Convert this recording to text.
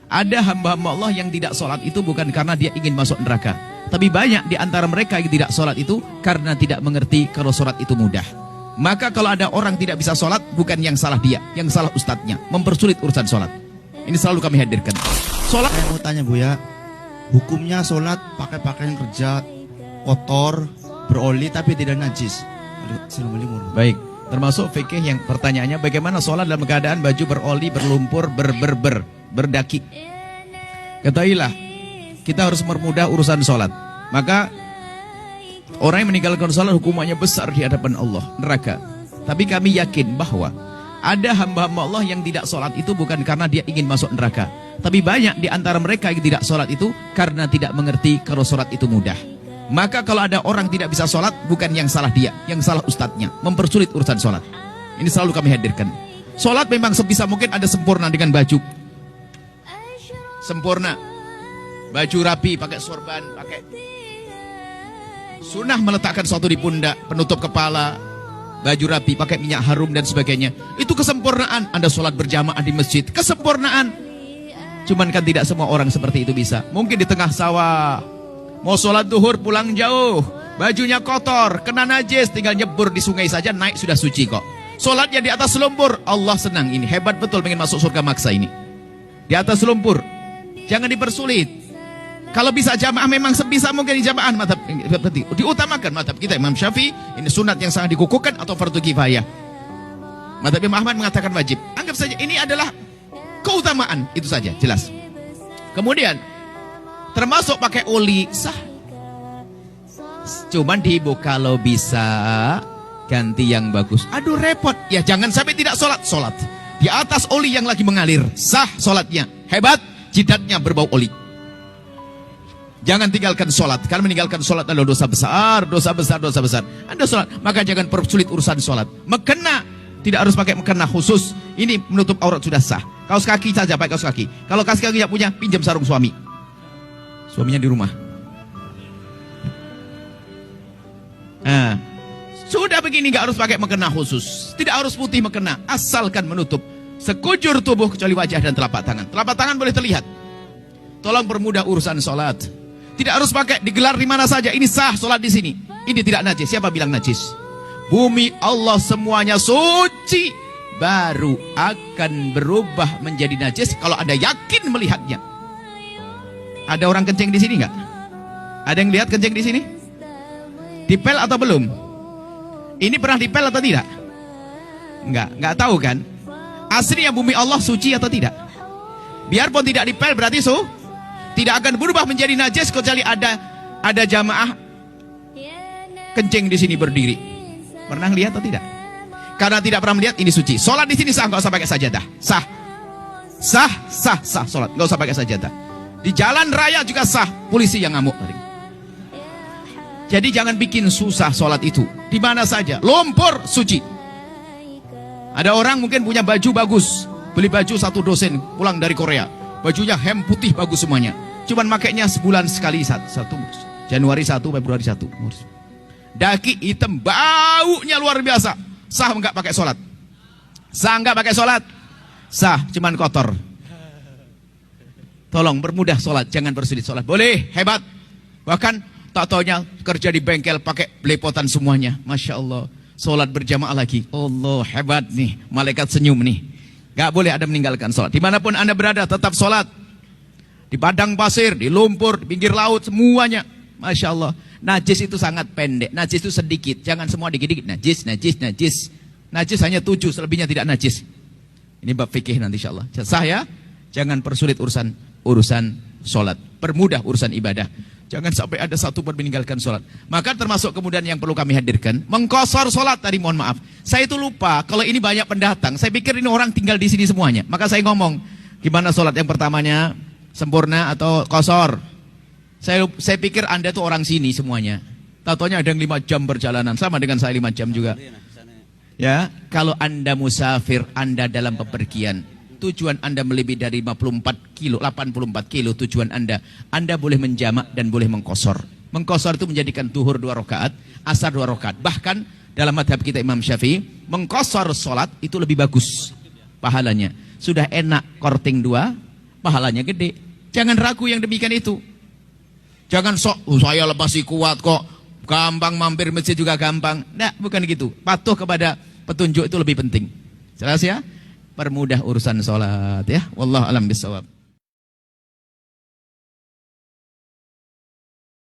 Ada hamba-hamba Allah yang tidak sholat itu bukan karena dia ingin masuk neraka. Tapi banyak di antara mereka yang tidak sholat itu karena tidak mengerti kalau sholat itu mudah. Maka kalau ada orang tidak bisa sholat, bukan yang salah dia, yang salah ustadznya, mempersulit urusan sholat. Ini selalu kami hadirkan. Sholat. Saya mau tanya Bu ya, hukumnya sholat pakai pakaian kerja kotor, beroli tapi tidak najis. Assalamualaikum. Baik, termasuk fikih yang pertanyaannya bagaimana sholat dalam keadaan baju beroli, berlumpur, berdaki. Ketahuilah, kita harus mempermudah urusan sholat. Maka orang yang meninggalkan sholat hukumannya besar di hadapan Allah, neraka. Tapi kami yakin bahwa ada hamba-hamba Allah yang tidak sholat itu bukan karena dia ingin masuk neraka. Tapi banyak di antara mereka yang tidak sholat itu karena tidak mengerti kalau sholat itu mudah. Maka kalau ada orang tidak bisa sholat, bukan yang salah dia, yang salah ustadznya, mempersulit urusan sholat. Ini selalu kami hadirkan. Sholat memang sebisa mungkin ada sempurna dengan baju. Sempurna. Baju rapi, pakai sorban, pakai sunnah meletakkan sesuatu di pundak, penutup kepala, baju rapi, pakai minyak harum dan sebagainya. Itu kesempurnaan. Anda sholat berjamaah di masjid, kesempurnaan. Cuman kan tidak semua orang seperti itu bisa. Mungkin di tengah sawah, mau sholat duhur pulang jauh, bajunya kotor, kena najis, tinggal nyebur di sungai saja, naik sudah suci kok. Sholatnya di atas lumpur, Allah senang. Ini hebat betul, pengen masuk surga maksa ini. Di atas lumpur, jangan dipersulit. Kalau bisa jamaah memang sebisa mungkin di jamaah madhab, diutamakan madhab kita Imam Syafi'i, ini sunat yang sangat dikukuhkan atau fardu kifayah. Madhab Imam Ahmad mengatakan wajib. Anggap saja ini adalah keutamaan, itu saja, jelas. Kemudian termasuk pakai oli sah. Cuman di ibu kalau bisa ganti yang bagus. Aduh repot. Ya jangan sampai tidak sholat. Sholat di atas oli yang lagi mengalir, sah sholatnya. Hebat, jidatnya berbau oli. Jangan tinggalkan sholat. Karena meninggalkan sholat adalah dosa besar, dosa besar, dosa besar. Anda sholat, maka jangan persulit urusan sholat. Mekena, tidak harus pakai mekena khusus. Ini menutup aurat sudah sah. Kaos kaki saja pakai kaos kaki. Kalau kaos kaki tidak punya, pinjam sarung suami. Suaminya di rumah. Nah, sudah begini nggak harus pakai mekena khusus. Tidak harus putih mekena, asalkan menutup sekujur tubuh kecuali wajah dan telapak tangan. Telapak tangan boleh terlihat. Tolong permudah urusan sholat. Tidak harus pakai digelar di mana saja. Ini sah sholat di sini. Ini tidak najis. Siapa bilang najis? Bumi Allah semuanya suci. Baru akan berubah menjadi najis kalau Anda yakin melihatnya. Ada orang kencing di sini nggak? Ada yang lihat kencing di sini? Dipel atau belum? Ini pernah dipel atau tidak? Nggak tahu kan? Aslinya bumi Allah suci atau tidak? Biarpun tidak dipel berarti tidak akan berubah menjadi najis kecuali ada jamaah kencing di sini berdiri. Pernah lihat atau tidak? Karena tidak pernah melihat, ini suci. Sholat di sini sah, nggak usah pakai sajadah. Sah sholat, nggak usah pakai sajadah. Di jalan raya juga sah, polisi yang ngamuk. Jadi jangan bikin susah sholat itu. Di mana saja, lumpur suci. Ada orang mungkin punya baju bagus, beli baju satu dosen pulang dari Korea, bajunya hem putih bagus semuanya. Cuman makainya sebulan sekali, satu Januari 1, Februari 1. Daki hitam, baunya luar biasa. Sah enggak pakai sholat? Sah enggak pakai sholat? Sah, cuman kotor. Tolong permudah sholat, jangan bersulit sholat. Boleh, hebat. Bahkan tak taunya kerja di bengkel pakai belepotan semuanya. Masya Allah. Sholat berjamaah lagi. Allah, hebat nih. Malaikat senyum nih. Gak boleh ada meninggalkan sholat. Dimanapun Anda berada, tetap sholat. Di padang pasir, di lumpur, di pinggir laut, semuanya. Masya Allah. Najis itu sangat pendek. Najis itu sedikit. Jangan semua dikit-dikit. Najis. Najis hanya 7, selebihnya tidak najis. Ini bab fikih nanti insya Allah. Sah ya? Jangan persulit urusan sholat. Permudah urusan ibadah. Jangan sampai ada satu pun meninggalkan sholat. Maka termasuk kemudian yang perlu kami hadirkan, mengkosor sholat tadi, mohon maaf. Saya itu lupa, kalau ini banyak pendatang, saya pikir ini orang tinggal di sini semuanya. Maka saya ngomong, gimana sholat yang pertamanya, sempurna atau kosor? Saya pikir Anda tuh orang sini semuanya. Tatonya ada yang 5 jam perjalanan, sama dengan saya 5 jam juga. Ya, kalau Anda musafir, Anda dalam bepergian, tujuan Anda melebihi dari 54 kilo, 84 kilo tujuan Anda boleh menjamak dan boleh mengkosor. Mengkosor itu menjadikan duhur 2 rakaat, asar 2 rakaat. Bahkan dalam madhab kita Imam Syafi'i, mengkosor sholat itu lebih bagus pahalanya. Sudah enak korting 2, pahalanya gede. Jangan ragu yang demikian itu. Jangan sok, saya masih kuat kok, gampang mampir masjid juga gampang. Nah, bukan gitu. Patuh kepada petunjuk itu lebih penting. Jelas ya? Permudah urusan sholat ya. Wallahu alam bisawab.